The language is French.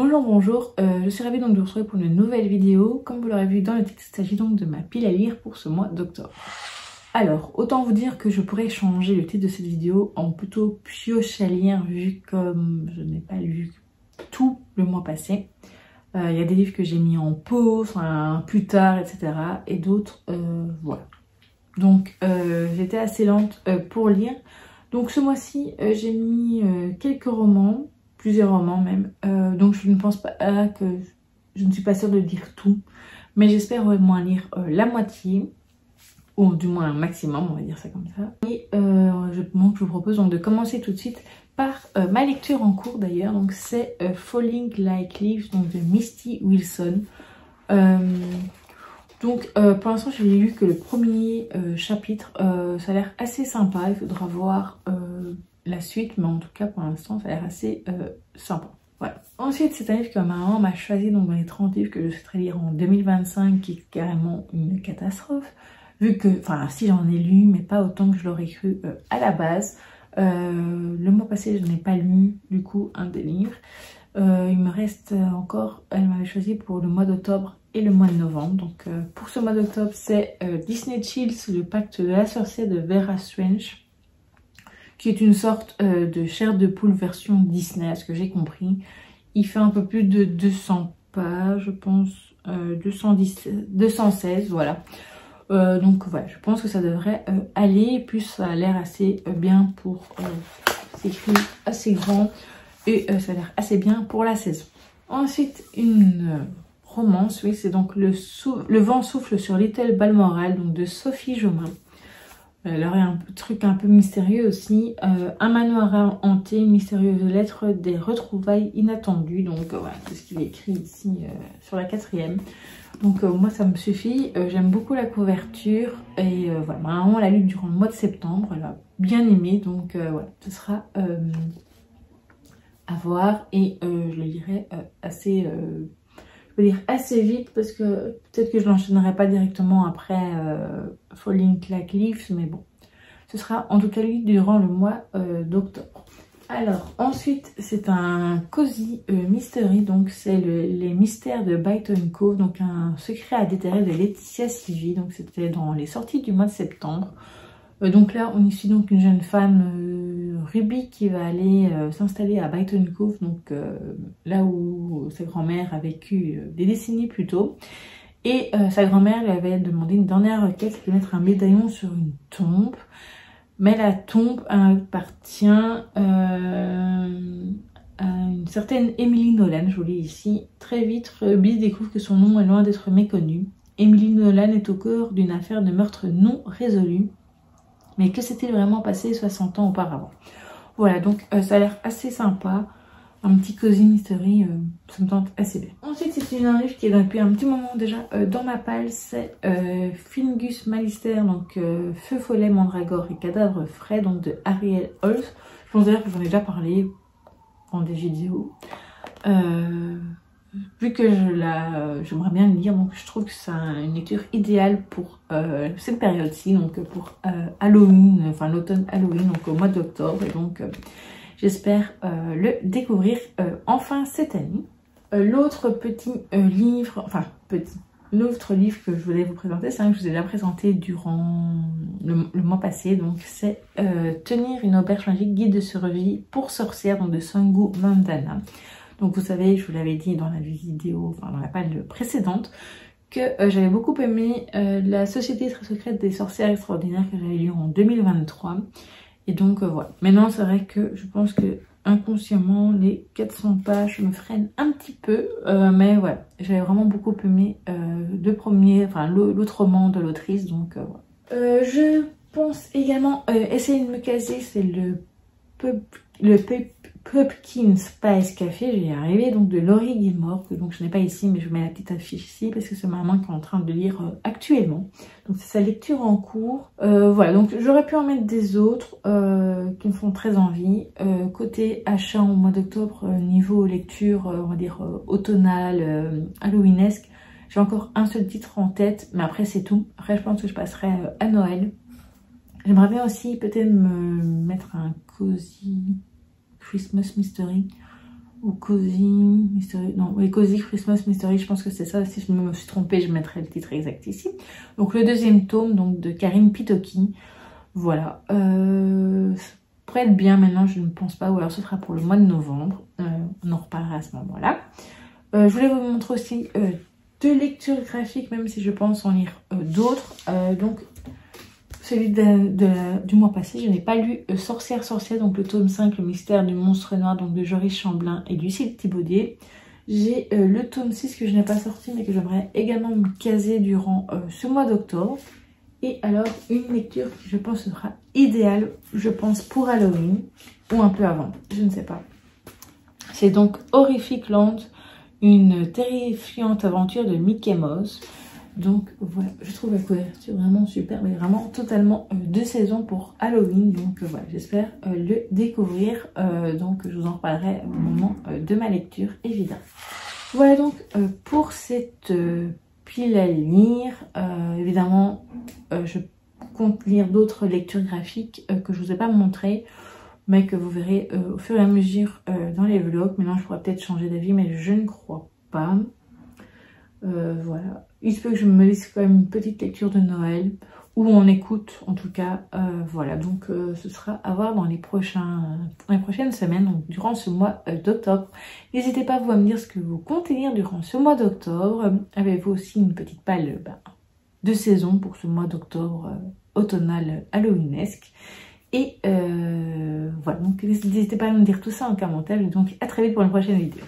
Bonjour, bonjour, je suis ravie donc de vous retrouver pour une nouvelle vidéo. Comme vous l'aurez vu dans le titre, il s'agit donc de ma pile à lire pour ce mois d'octobre. Alors, autant vous dire que je pourrais changer le titre de cette vidéo en plutôt pioche à lire, vu comme je n'ai pas lu tout le mois passé. Il y a des livres que j'ai mis en pause, enfin, plus tard, etc. Et d'autres, voilà. Donc, j'étais assez lente pour lire. Donc ce mois-ci, j'ai mis quelques romans, plusieurs romans même. Donc je ne pense pas que je ne suis pas sûre de lire tout, mais j'espère au moins lire la moitié, ou du moins un maximum, on va dire ça comme ça. Et je vous propose donc de commencer tout de suite par ma lecture en cours d'ailleurs. Donc c'est Falling Like Leaves, donc de Misty Wilson. Donc pour l'instant je n'ai lu que le premier chapitre, ça a l'air assez sympa, il faudra voir la suite, mais en tout cas pour l'instant ça a l'air assez sympa. Voilà. Ensuite c'est un livre que ma maman m'a choisi donc dans les 30 livres que je souhaiterais lire en 2025, qui est carrément une catastrophe, vu que, enfin si j'en ai lu, mais pas autant que je l'aurais cru à la base. Le mois passé je n'ai pas lu du coup un des livres. Il me reste encore, elle m'avait choisi pour le mois d'octobre et le mois de novembre. Donc pour ce mois d'octobre c'est Disney Chills, le pacte de la sorcière de Vera Strange, qui est une sorte de chair de poule version Disney, à ce que j'ai compris. Il fait un peu plus de 200 pages, je pense, 216, voilà. Donc voilà, je pense que ça devrait aller, et puis ça a l'air assez bien pour... c'est écrit assez grand, et ça a l'air assez bien pour la saison. Ensuite, une romance, oui, c'est donc le vent souffle sur Little Balmoral, donc de Sophie Jomain. Elle aurait un truc un peu mystérieux aussi. Un manoir hanté, une mystérieuse lettre, des retrouvailles inattendues. Donc voilà, c'est ce qu'il est écrit ici sur la 4e. Donc moi ça me suffit. J'aime beaucoup la couverture. Et voilà, ma maman l'a lu durant le mois de septembre. Elle a bien aimé. Donc voilà, ce sera à voir. Et je le lirai assez... je veux dire assez vite, parce que peut-être que je l'enchaînerai pas directement après Falling Like Leaves, mais bon, ce sera en tout cas lu durant le mois d'octobre. Alors ensuite c'est un cozy mystery, donc c'est les mystères de Byton Cove, donc un secret à déterrer de Laetitia Sylvie. Donc c'était dans les sorties du mois de septembre. Donc là on y suit donc une jeune femme, Ruby, qui va aller s'installer à Byton Cove, donc là où sa grand-mère a vécu des décennies plus tôt. Et sa grand-mère lui avait demandé une dernière requête, c'était de mettre un médaillon sur une tombe. Mais la tombe appartient à une certaine Emily Nolan, je vous lis ici. Très vite, Ruby découvre que son nom est loin d'être méconnu. Emily Nolan est au cœur d'une affaire de meurtre non résolue. Mais que s'est-il vraiment passé 60 ans auparavant? Voilà, donc ça a l'air assez sympa. Un petit cozy mystery, ça me tente assez bien. Ensuite, c'est un livre qui est depuis un petit moment déjà dans ma palle. C'est Fingus Malister, donc Feu follet, mandragore et cadavre frais, donc de Ariel Holz. Je pense d'ailleurs que j'en ai déjà parlé dans des vidéos. Vu que j'aimerais bien le lire, donc je trouve que c'est une lecture idéale pour cette période-ci, donc pour Halloween, enfin l'automne Halloween, donc au mois d'octobre, et donc j'espère le découvrir enfin cette année. L'autre petit livre, enfin l'autre livre que je voulais vous présenter, c'est un que je vous ai déjà présenté durant le mois passé, donc c'est Tenir une auberge magique, guide de survie pour sorcières, donc de Sangu Mandana. Donc vous savez, je vous l'avais dit dans la vidéo, enfin dans la page précédente, que j'avais beaucoup aimé La Société très secrète des sorcières extraordinaires, que j'avais lu en 2023. Et donc voilà. Maintenant c'est vrai que je pense que inconsciemment les 400 pages me freinent un petit peu. Mais voilà, j'avais vraiment beaucoup aimé l'autre roman de l'autrice. Donc voilà. Je pense également essayer de me caser, c'est le Pumpkin Spice Café, je vais y arriver, donc de Laurie Gilmore, que donc je n'ai pas ici, mais je mets la petite affiche ici parce que c'est ma maman qui est en train de lire actuellement. Donc c'est sa lecture en cours. Voilà, donc j'aurais pu en mettre des autres qui me font très envie. Côté achat en mois d'octobre, niveau lecture, on va dire automnale, halloweenesque, j'ai encore un seul titre en tête, mais après c'est tout. Après je pense que je passerai à Noël. J'aimerais bien aussi peut-être me mettre un cozy Christmas Mystery. ou Cozy Mystery, non, oui, Cozy Christmas Mystery, je pense que c'est ça. Si je me suis trompée, je mettrai le titre exact ici. Donc le deuxième tome, donc de Karine Pitoki. Voilà. Ça pourrait être bien maintenant, je ne pense pas, ou alors ce sera pour le mois de novembre. On en reparlera à ce moment-là. Je voulais vous montrer aussi deux lectures graphiques, même si je pense en lire d'autres. Donc celui du mois passé, je n'ai pas lu Sorcière, donc le tome 5, le mystère du monstre noir, donc de Joris Chamblin et Lucille Thibaudier. J'ai le tome 6 que je n'ai pas sorti, mais que j'aimerais également me caser durant ce mois d'octobre. Et alors, une lecture qui, je pense, sera idéale, je pense, pour Halloween, ou un peu avant, je ne sais pas. C'est donc Horrific Land, une terrifiante aventure de Mickey Mouse. Donc voilà, je trouve la couverture vraiment super, mais vraiment totalement de saison pour Halloween. Donc voilà, j'espère le découvrir. Donc je vous en reparlerai au moment de ma lecture, évidemment. Voilà donc pour cette pile à lire. Évidemment, je compte lire d'autres lectures graphiques que je ne vous ai pas montrées, mais que vous verrez au fur et à mesure dans les vlogs. Maintenant, je pourrais peut-être changer d'avis, mais je ne crois pas. Voilà. Il se peut que je me lise quand même une petite lecture de Noël, ou on écoute en tout cas. Voilà, donc ce sera à voir dans les prochaines semaines, donc durant ce mois d'octobre. N'hésitez pas vous à me dire ce que vous comptez lire durant ce mois d'octobre. Avez-vous aussi une petite palle de saison pour ce mois d'octobre automnal halloweenesque? Et voilà, donc n'hésitez pas à me dire tout ça en commentaire. Et donc à très vite pour une prochaine vidéo.